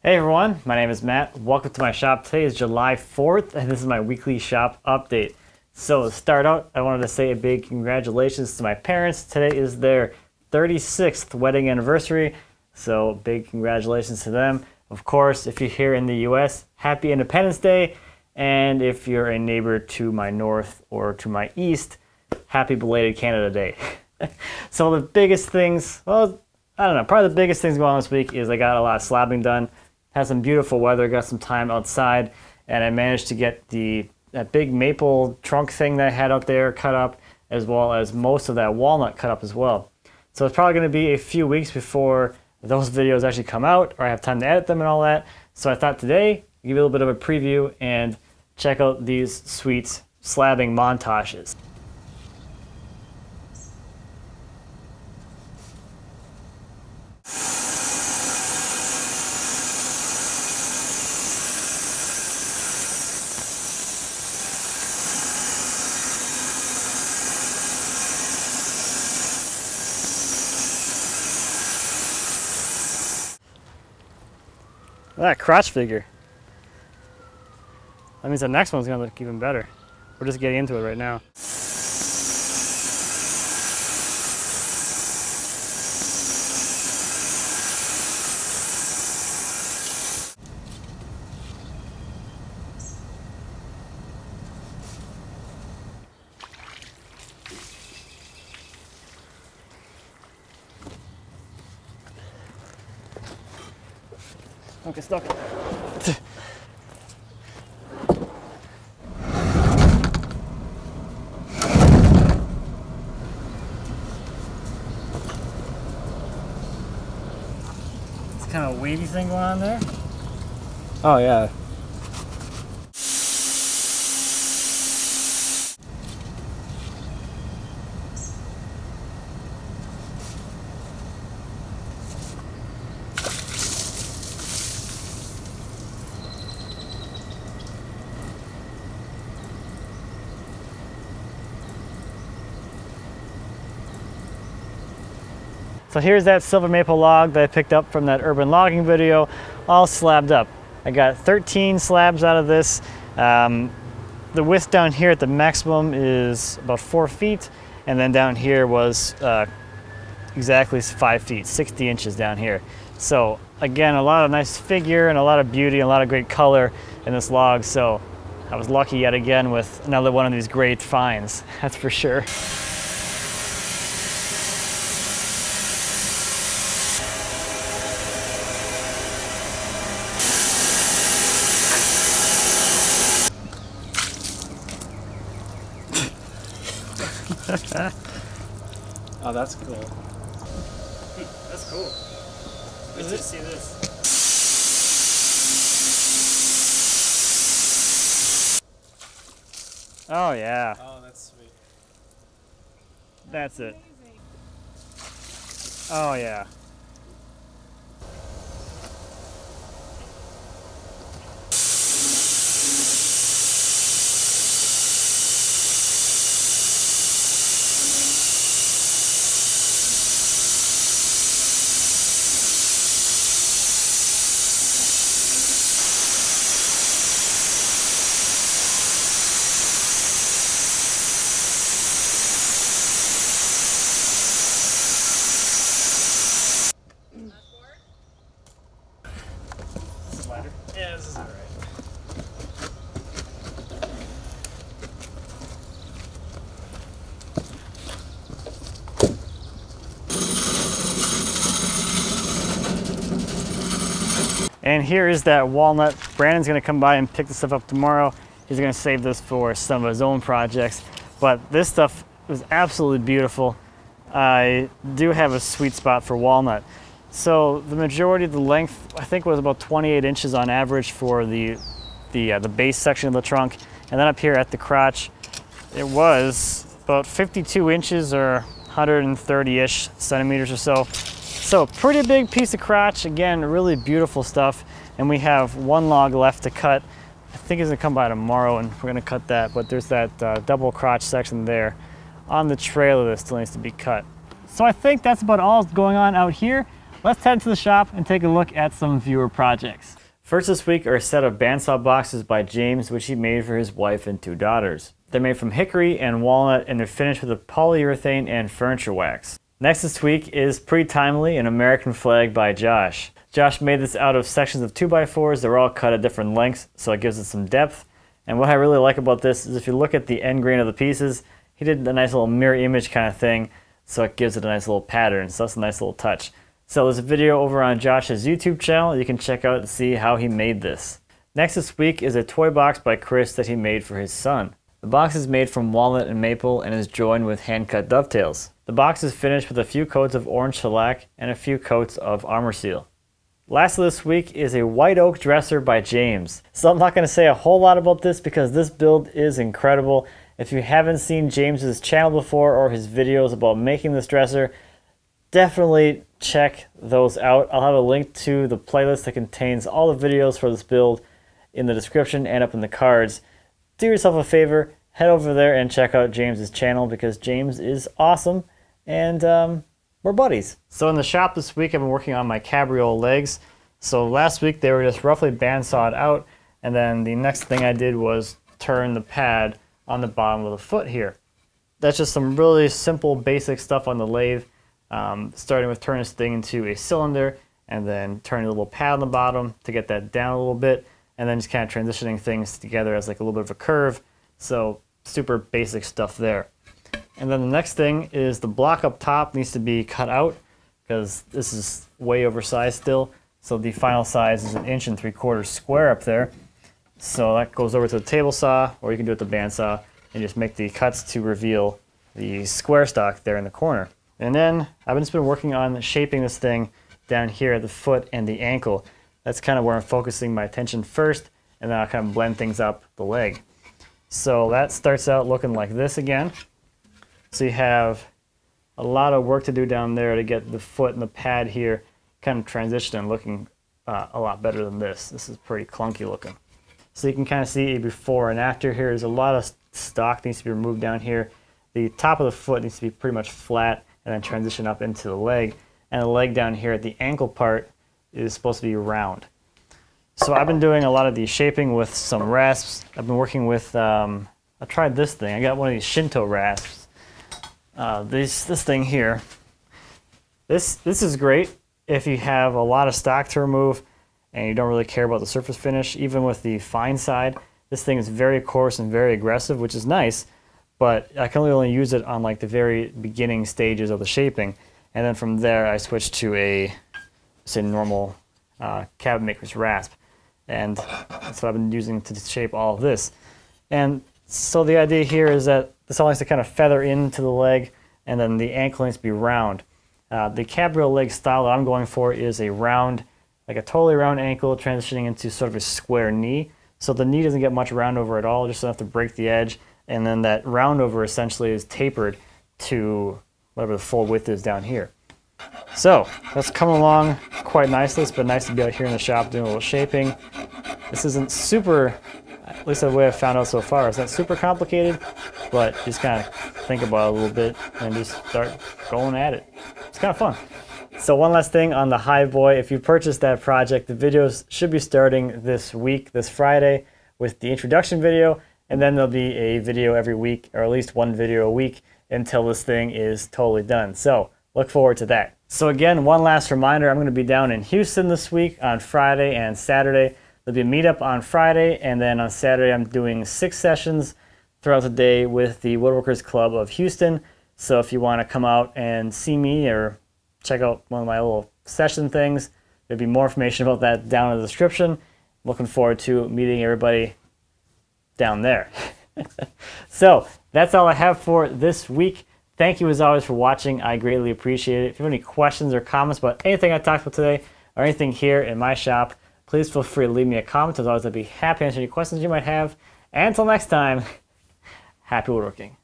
Hey everyone, my name is Matt. Welcome to my shop. Today is July 4th and this is my weekly shop update. So to start out, I wanted to say a big congratulations to my parents. Today is their 36th wedding anniversary, so big congratulations to them. Of course, if you're here in the US, happy Independence Day, and if you're a neighbor to my north or to my east, happy belated Canada Day. So the biggest things, well, I don't know, probably the biggest things going on this week is I got a lot of slabbing done. Had some beautiful weather, got some time outside, and I managed to get that big maple trunk thing that I had out there cut up, as well as most of that walnut cut up as well. So it's probably going to be a few weeks before those videos actually come out, or I have time to edit them and all that. So I thought today, give you a little bit of a preview and check out these sweet slabbing montages. That crotch figure. That means the next one's gonna look even better. We're just getting into it right now. Don't get stuck. It's kind of a wavy thing going on there. Oh yeah. So here's that silver maple log that I picked up from that urban logging video, all slabbed up. I got 13 slabs out of this. The width down here at the maximum is about 4 feet, and then down here was exactly 5 feet, 60 inches down here. So again, a lot of nice figure and a lot of beauty, and a lot of great color in this log. So I was lucky yet again with another one of these great finds, that's for sure. Oh, that's cool. That's cool. Let's just see this. Oh yeah. Oh, that's sweet. That's it. Oh yeah. Yeah, this is alright. And here is that walnut. Brandon's gonna come by and pick this stuff up tomorrow. He's gonna save this for some of his own projects. But this stuff was absolutely beautiful. I do have a sweet spot for walnut. So the majority of the length, I think, was about 28 inches on average for the base section of the trunk. And then up here at the crotch, it was about 52 inches or 130-ish centimeters or so. So pretty big piece of crotch. Again, really beautiful stuff. And we have one log left to cut. I think it's gonna come by tomorrow and we're gonna cut that, but there's that double crotch section there on the trailer that still needs to be cut. So I think that's about all going on out here. let's head to the shop and take a look at some viewer projects. First this week are a set of bandsaw boxes by James, which he made for his wife and 2 daughters. They're made from hickory and walnut, and they're finished with a polyurethane and furniture wax. Next this week is pretty timely, an American flag by Josh. Josh made this out of sections of 2x4s. They're all cut at different lengths, so it gives it some depth. And what I really like about this is if you look at the end grain of the pieces, he did a nice little mirror image kind of thing, so it gives it a nice little pattern. So that's a nice little touch. So there's a video over on Josh's YouTube channel you can check out to see how he made this. Next this week is a toy box by Chris that he made for his son. The box is made from walnut and maple and is joined with hand-cut dovetails. The box is finished with a few coats of orange shellac and a few coats of armor seal. Lastly this week is a white oak dresser by James. So I'm not going to say a whole lot about this because this build is incredible. If you haven't seen James's channel before or his videos about making this dresser, definitely check those out. I'll have a link to the playlist that contains all the videos for this build in the description and up in the cards. Do yourself a favor, head over there and check out James's channel because James is awesome and we're buddies. So in the shop this week I've been working on my cabriole legs. So last week they were just roughly bandsawed out, and then the next thing I did was turn the pad on the bottom of the foot here. That's just some really simple basic stuff on the lathe. Starting with turning this thing into a cylinder and then turning the little pad on the bottom to get that down a little bit, and then just kind of transitioning things together as like a little bit of a curve. So super basic stuff there. And then the next thing is the block up top needs to be cut out because this is way oversized still. So the final size is 1 3/4 inch square up there. So that goes over to the table saw, or you can do it with the bandsaw and just make the cuts to reveal the square stock there in the corner. And then I've just been working on shaping this thing down here at the foot and the ankle. That's kind of where I'm focusing my attention first, and then I'll kind of blend things up the leg. So that starts out looking like this again. So you have a lot of work to do down there to get the foot and the pad here kind of transition and looking a lot better than this. This is pretty clunky looking. So you can kind of see a before and after here. There's a lot of stock needs to be removed down here. The top of the foot needs to be pretty much flat and then transition up into the leg. And the leg down here at the ankle part is supposed to be round. So I've been doing a lot of the shaping with some rasps. I've been working with, I tried this thing. I got one of these Shinto rasps. This thing here. This is great if you have a lot of stock to remove and you don't really care about the surface finish. Even with the fine side, this thing is very coarse and very aggressive, which is nice, but I can only use it on like the very beginning stages of the shaping, and then from there I switched to a normal cabinet maker's rasp, and that's what I've been using to shape all of this. And so the idea here is that this all needs to kind of feather into the leg, and then the ankle needs to be round. The cabriole leg style that I'm going for is a round, like a totally round ankle transitioning into sort of a square knee. So the knee doesn't get much round over at all, just enough to break the edge, and then that round over essentially is tapered to whatever the full width is down here. So that's coming along quite nicely. It's been nice to be out here in the shop doing a little shaping. This isn't super, at least the way I've found out so far, it's not super complicated, but just kind of think about it a little bit and just start going at it. It's kind of fun. So one last thing on the Hive Boy, if you purchased that project, the videos should be starting this week, this Friday, with the introduction video, and then there'll be a video every week, or at least one video a week, until this thing is totally done. So look forward to that. So again, one last reminder, I'm going to be down in Houston this week on Friday and Saturday. There'll be a meetup on Friday, and then on Saturday I'm doing 6 sessions throughout the day with the Woodworkers Club of Houston. So if you want to come out and see me or check out one of my little session things, there'll be more information about that down in the description. Looking forward to meeting everybody down there. So that's all I have for this week. Thank you as always for watching. I greatly appreciate it. If you have any questions or comments about anything I talked about today or anything here in my shop, please feel free to leave me a comment. As always, I'd be happy to answer any questions you might have. And until next time, happy woodworking.